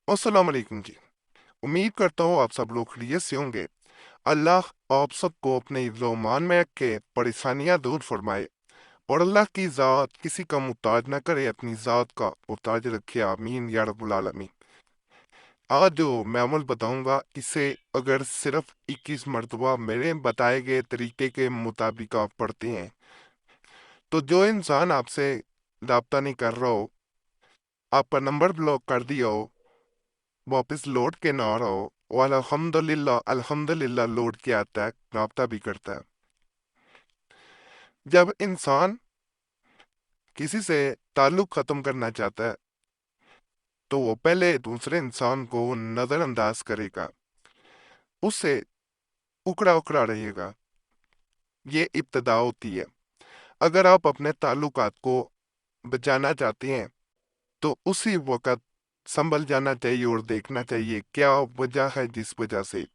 अस्सलाम वालेकुम जी। उम्मीद करता हूँ आप सब लोग खैरियत से होंगे। अल्लाह आप सबको अपने ईमान में रख के परेशानियां दूर फरमाए और अल्लाह की ज़ात किसी का मुताज ना करे, अपनी ज़ात का मुताज रखे। आमीन या रब्बुल आलमीन। आज जो मैं अमल बताऊंगा, इसे अगर सिर्फ 21 मरतबा मेरे बताए गए तरीके के मुताबिक आप पढ़ते हैं, तो जो इंसान आपसे रब्ता नहीं कर रहा हो, आपका नंबर ब्लॉक कर दिया हो, वापस लौट के ना रहा हो, और अल्हम्दुलिल्लाह अल्हम्दुलिल्लाह लौट के आता है, राब्ता भी करता है। जब इंसान किसी से ताल्लुक ख़त्म करना चाहता है, तो वो पहले दूसरे इंसान को नज़रअंदाज करेगा, उससे उकड़ा उकड़ा रहेगा। ये इब्तदा होती है। अगर आप अपने ताल्लुकात को बचाना चाहते हैं, तो उसी वक़्त संभल जाना चाहिए और देखना चाहिए क्या वजह है जिस वजह से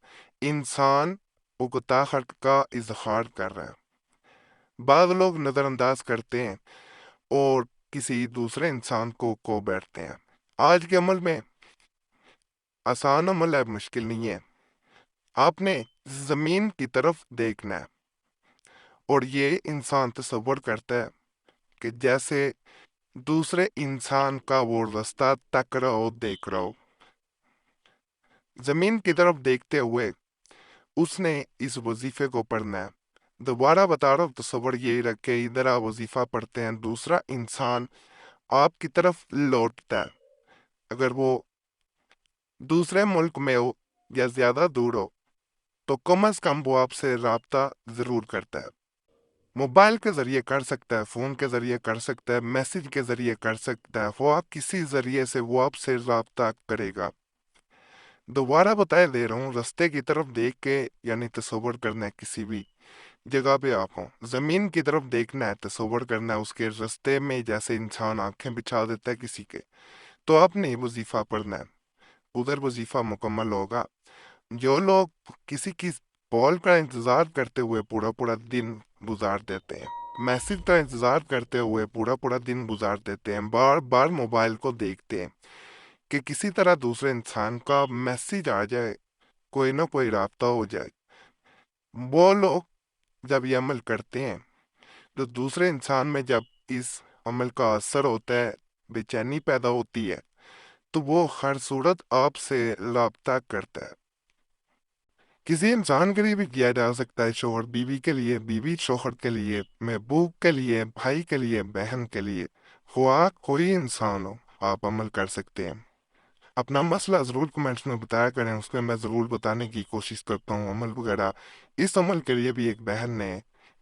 इंसान उकताहट का इजहार कर रहा है। बाद लोग नज़रअंदाज करते हैं और किसी दूसरे इंसान को खो बैठते हैं। आज के अमल में आसान अमल है, मुश्किल नहीं है। आपने ज़मीन की तरफ देखना है और ये इंसान तसव्वुर करता है कि जैसे दूसरे इंसान का वो रास्ता तक रहा हो, देख रहा हो। ज़मीन की तरफ देखते हुए उसने इस वजीफे को पढ़ना है। दोबारा बता रहा हूँ, तसव्वुर ये रखे, इधर आप वजीफा पढ़ते हैं, दूसरा इंसान आपकी तरफ लौटता है। अगर वो दूसरे मुल्क में हो या ज्यादा दूर हो, तो कम अज कम वो आपसे राब्ता जरूर करता है। मोबाइल के जरिए कर सकता है, फोन के जरिए कर सकता है, मैसेज के जरिए कर सकता है, वो आप किसी जरिए से वो आपसे राब्ता करेगा। दोबारा बताए दे रहा हूँ, रास्ते की तरफ देख के यानी तसव्वुर करना है, किसी भी जगह पे आप हो, जमीन की तरफ देखना है, तसव्वुर करना है उसके रास्ते में, जैसे इंसान आंखें बिछा देता है किसी के, तो आपने वजीफा पढ़ना है। उधर वजीफा मुकम्मल होगा। जो लोग किसी की कॉल का इंतजार करते हुए पूरा पूरा दिन गुजार देते हैं, मैसेज का इंतजार करते हुए पूरा पूरा दिन गुजार देते हैं, बार बार मोबाइल को देखते हैं कि किसी तरह दूसरे इंसान का मैसेज आ जाए, कोई ना कोई राब्ता हो जाए, वो लोग जब ये अमल करते हैं, तो दूसरे इंसान में जब इस अमल का असर होता है, बेचैनी पैदा होती है, तो वो हर सूरत आपसे राब्ता करता है। किसी इंसान के लिए भी किया जा सकता है, शोहर बीवी के लिए, बीवी शोहर के लिए, महबूब के लिए, भाई के लिए, बहन के लिए, हुआ कोई इंसान हो, आप अमल कर सकते हैं। अपना मसला ज़रूर कमेंट्स में बताया करें, उसमें मैं ज़रूर बताने की कोशिश करता हूँ अमल वगैरह। इस अमल के लिए भी एक बहन ने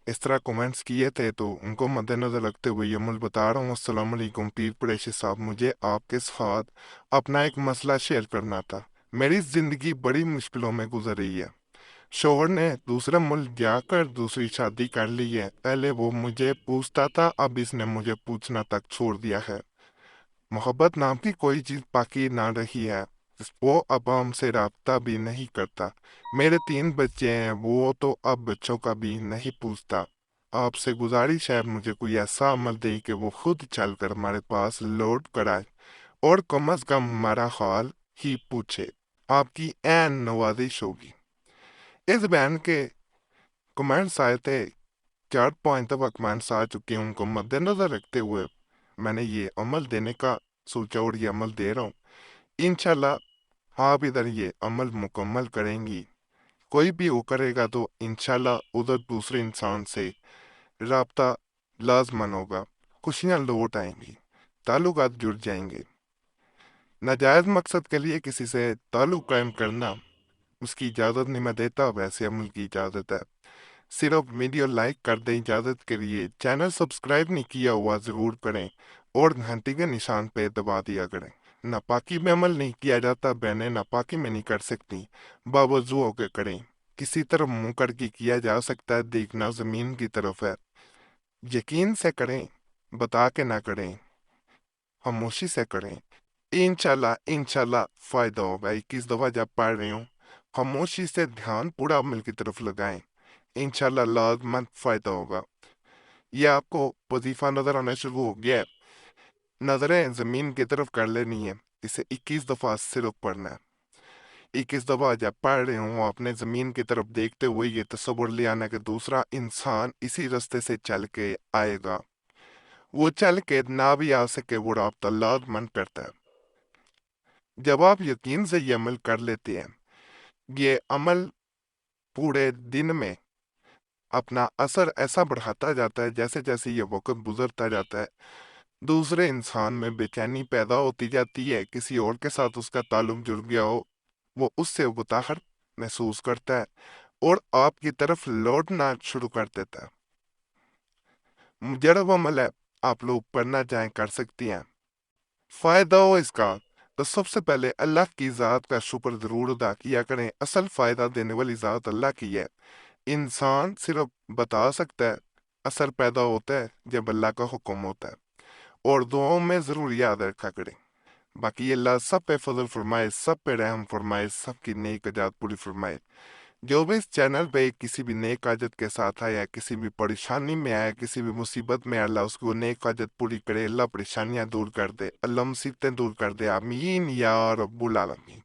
इस तरह कमेंट्स किए थे, तो उनको मद्देनज़र रखते हुए ये अमल बता रहा हूँ। अस्सलाम वालेकुम पीर कुरैशी साहब, मुझे आपके साथ अपना एक मसला शेयर करना था। मेरी ज़िंदगी बड़ी मुश्किलों में गुजर रही है। शोहर ने दूसरे मुल्क जाकर दूसरी शादी कर ली है। पहले वो मुझे पूछता था, अब इसने मुझे पूछना तक छोड़ दिया है। मोहब्बत नाम की कोई चीज बाकी ना रही है। वो अब हमसे राब्ता भी नहीं करता। मेरे 3 बच्चे हैं, वो तो अब बच्चों का भी नहीं पूछता। आपसे गुजारिश है, मुझे कोई ऐसा अमल दे कि वो खुद चलकर हमारे पास लौट कर आए और कम अज कम हमारा हाल ही पूछे। आपकी ऐन नवाजिश होगी। इस बयान के कमेंट्स आए थे, 4 पॉइंट तक कमेंट्स आ चुके हैं। उनको मद्देनजर रखते हुए मैंने ये अमल देने का सोचा और ये अमल दे रहा हूँ। इंशाल्लाह आप इधर ये अमल मुकम्मल करेंगी, कोई भी वो करेगा तो इंशाल्लाह उधर दूसरे इंसान से राब्ता लाजमन होगा, खुशियाँ लौट आएंगी, ताल्लुकात जुड़ जाएंगे। नाजायज़ मकसद के लिए किसी से ताल्लुक कायम करना, उसकी इजाज़त नहीं मैं देता, वैसे अमल की इजाज़त है। सिर्फ वीडियो लाइक कर दें इजाज़त के लिए, चैनल सब्सक्राइब नहीं किया हुआ ज़रूर करें और घंटी के निशान पे दबा दिया करें। नापाकी में अमल नहीं किया जाता, बहनें नापाकी में नहीं कर सकती, बावजू होकर करें। किसी तरफ मुंह करके किया जा सकता है, देखना ज़मीन की तरफ है। यकीन से करें, बता के ना करें, खामोशी से करें। इंशाल्लाह इंशाल्लाह फ़ायदा होगा। 21 दफ़ा जब पढ़ रहे हो, खामोशी से ध्यान पूरा अमल की तरफ लगाएं, इंशाल्लाह लाजमन फ़ायदा होगा। ये आपको वजीफा नज़र आना शुरू हो गया है, नज़रें ज़मीन की तरफ कर लेनी है। اسے 21 دفعہ صرف پڑھنا ہے۔ 21 دفعہ جب پڑھ رہے ہوں اپنے زمین کی طرف دیکھتے ہوئے یہ تصور لے آنا کہ دوسرا انسان اسی رستے سے چل کے آئے گا، وہ چل کے نہ بھی آ سکے وہ رابطہ لازمن کرتا ہے۔ جب آپ یقین سے یہ عمل کر لیتے ہیں، یہ عمل پورے دن میں اپنا اثر ایسا بڑھاتا جاتا ہے جیسے جیسے یہ وقت گزرتا جاتا ہے دوسرے انسان میں بے چینی پیدا ہوتی جاتی ہے، کسی اور کے ساتھ اس کا تعلق جڑ گیا ہو، وہ اس سے بتاہٹ محسوس کرتا ہے اور آپ کی طرف لوٹنا شروع کر دیتا ہے۔ مجرب عمل ہے، آپ لوگ پڑھنا چاہیں کر سکتی ہیں۔ فائدہ ہو اس کا تو سب سے پہلے اللہ کی ذات کا شکر ضرور ادا کیا کریں۔ اصل فائدہ دینے والی ذات اللہ کی ہے، انسان صرف بتا سکتا ہے، اثر پیدا ہوتا ہے جب اللہ کا حکم ہوتا ہے۔ اور دعاؤں میں ضرور یاد رکھا کریں۔ باقی اللہ سب پہ فضل فرمائے، سب پہ رحم فرمائے، سب کی نیک حاجات پوری فرمائے۔ جو بھی اس چینل پہ کسی بھی نیک حاجت کے ساتھ آیا، کسی بھی پریشانی میں آیا، کسی بھی مصیبت میں، اللہ اس کو نیک حاجت پوری کرے، اللہ پریشانیاں دور کر دے، اللہ مصیبتیں دور کر دے، آمین یا رب العالمین۔